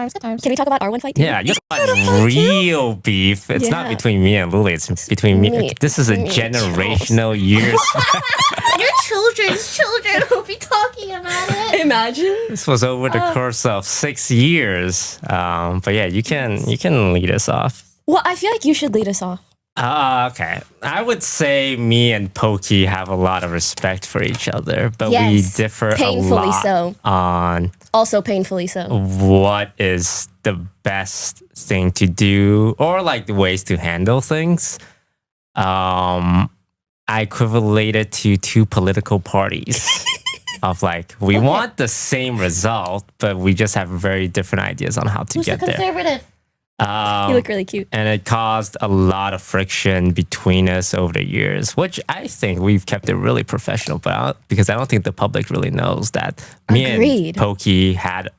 times, good times. Can we talk about our one fight too? Yeah, you talk real beef. It's not between me and Lily. It's between me. This is a generational years. Your children's children will be talking about it. Imagine. This was over the course of 6 years. But yeah, you can lead us off. Well, I feel like you should lead us off. Okay. I would say me and Pokey have a lot of respect for each other, but we differ painfully a lot so. on Also painfully so. what is the best thing to do or like the ways to handle things. I equivalent it to two political parties of like, we want the same result, but we just have very different ideas on how to Who's get the there. conservative? You look really cute. And it caused a lot of friction between us over the years, which I think we've kept it really professional about because I don't think the public really knows that me and Pokey had.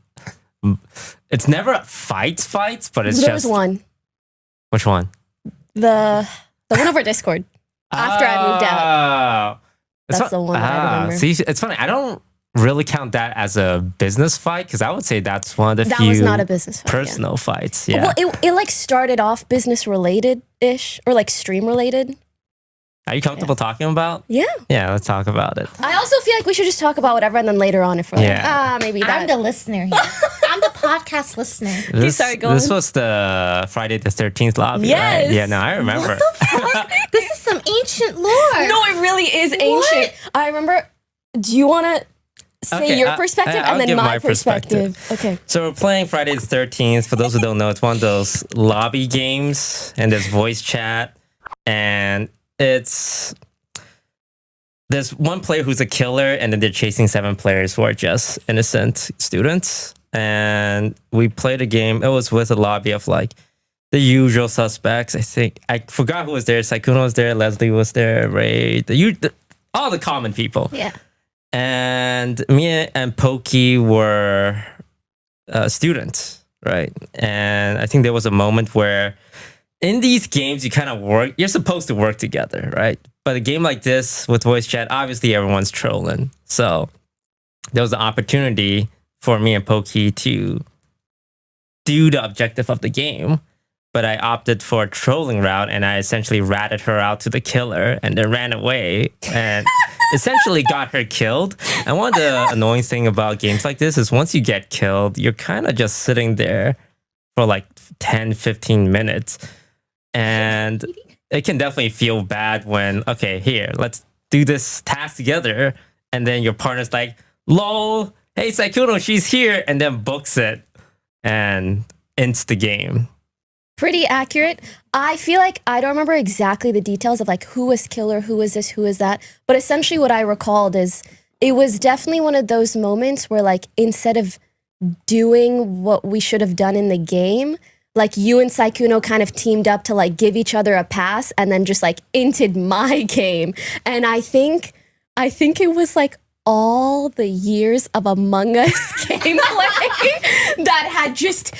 It's never fights, but it's there just was one. Which one? The one over Discord. After I moved out. That's the one that I remember. See, it's funny. I don't really count that as a business fight because I would say that's one of the that few was not a business fight, personal fights. Yeah. Well, it like started off business related ish or like stream related. Are you comfortable talking about? Yeah. Yeah, let's talk about it. I also feel like we should just talk about whatever and then later on if we're like, maybe that. I'm the listener here. I'm the podcast listener. Sorry, go on. This was the Friday the 13th lobby, Yes. right? Yeah, no, I remember. What the fuck? This is some ancient lore. No, it really is ancient. I remember. Do you want to say your perspective I'll and then give my perspective? Okay. So we're playing Friday the 13th. For those who don't know, it's one of those lobby games and there's voice chat. And there's one player who's a killer and then they're chasing 7 players who are just innocent students. And we played a game. It was with a lobby of like the usual suspects. I think I forgot who was there. Saikuno was there. Leslie was there. Ray. All the common people. Yeah. And me and Pokey were students, right? And I think there was a moment where in these games, you kind of work, you're supposed to work together, right? But a game like this with voice chat, obviously everyone's trolling. So there was an opportunity for me and Pokey to do the objective of the game. But I opted for a trolling route and I essentially ratted her out to the killer and then ran away and essentially got her killed. And one of the annoying thing about games like this is once you get killed, you're kind of just sitting there for like 10, 15 minutes. And it can definitely feel bad when, okay, here, let's do this task together. And then your partner's like, lol, hey, Saikuno, she's here. And then books it and ends the game. Pretty accurate. I feel like I don't remember exactly the details of like who was killer, who was this, who was that. But essentially what I recalled is it was definitely one of those moments where like instead of doing what we should have done in the game, like you and Saikuno kind of teamed up to like give each other a pass and then just like inted my game. And I think it was like all the years of Among Us gameplay that had just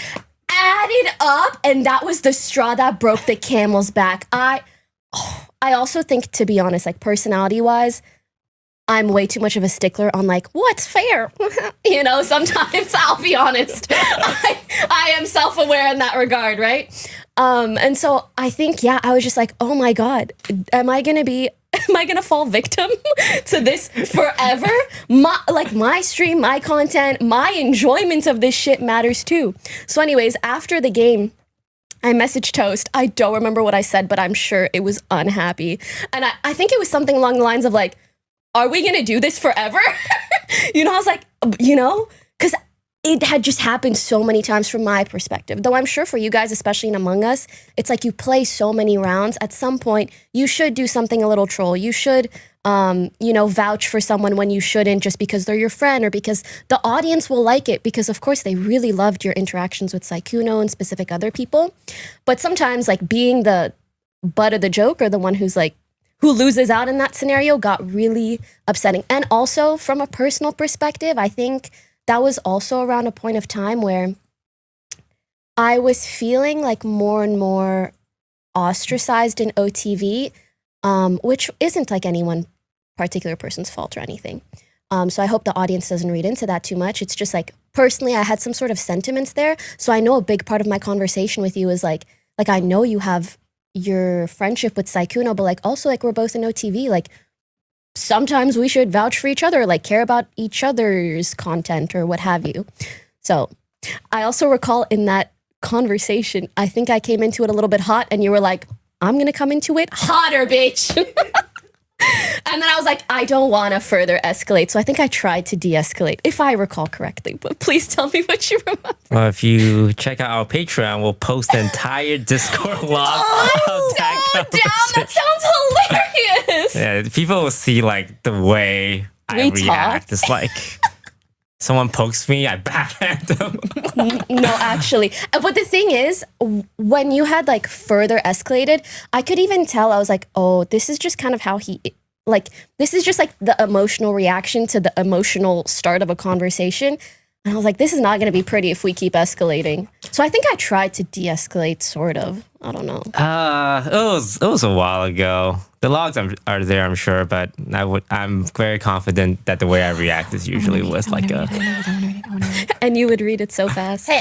added up, and that was the straw that broke the camel's back. I also think, to be honest, like personality-wise, I'm way too much of a stickler on like what's fair. You know, sometimes I'll be honest. I am self-aware in that regard, right? And so I think, yeah, I was just like, oh my God, am I gonna fall victim to this forever? My stream, my content, my enjoyment of this shit matters too. So anyways, after the game, I messaged Toast. I don't remember what I said, but I'm sure it was unhappy. And I think it was something along the lines of like, are we gonna do this forever? You know, I was like, you know, because it had just happened so many times from my perspective. Though I'm sure for you guys, especially in Among Us, it's like you play so many rounds. At some point, you should do something a little troll. You should, you know, vouch for someone when you shouldn't just because they're your friend or because the audience will like it. Because, of course, they really loved your interactions with Saikuno and specific other people. But sometimes, like, being the butt of the joke or the one who's, like, who loses out in that scenario got really upsetting. And also, from a personal perspective, I think that was also around a point of time where I was feeling like more and more ostracized in OTV, which isn't like any one particular person's fault or anything. So I hope the audience doesn't read into that too much. It's just like personally I had some sort of sentiments there. So I know a big part of my conversation with you is like I know you have your friendship with Saikuno, but like also like we're both in OTV, like sometimes we should vouch for each other, like care about each other's content or what have you. So I also recall in that conversation, I think I came into it a little bit hot and you were like, I'm gonna come into it hotter, bitch. And then I was like, I don't want to further escalate. So I think I tried to de-escalate, if I recall correctly. But please tell me what you remember. Well, if you check out our Patreon, we'll post the entire Discord log. Oh, of that I'm so down. That sounds hilarious. Yeah, people will see like the way I We react. talk. It's like someone pokes me, I backhand them. No, actually. But the thing is, when you had like further escalated, I could even tell, I was like, oh, this is just kind of how he, like, this is just like the emotional reaction to the emotional start of a conversation. And I was like, this is not going to be pretty if we keep escalating. So I think I tried to de-escalate, sort of. I don't know. It was a while ago. The logs are there, I'm sure, but I'm very confident that the way I react is usually with like a. And you would read it so fast. Hey,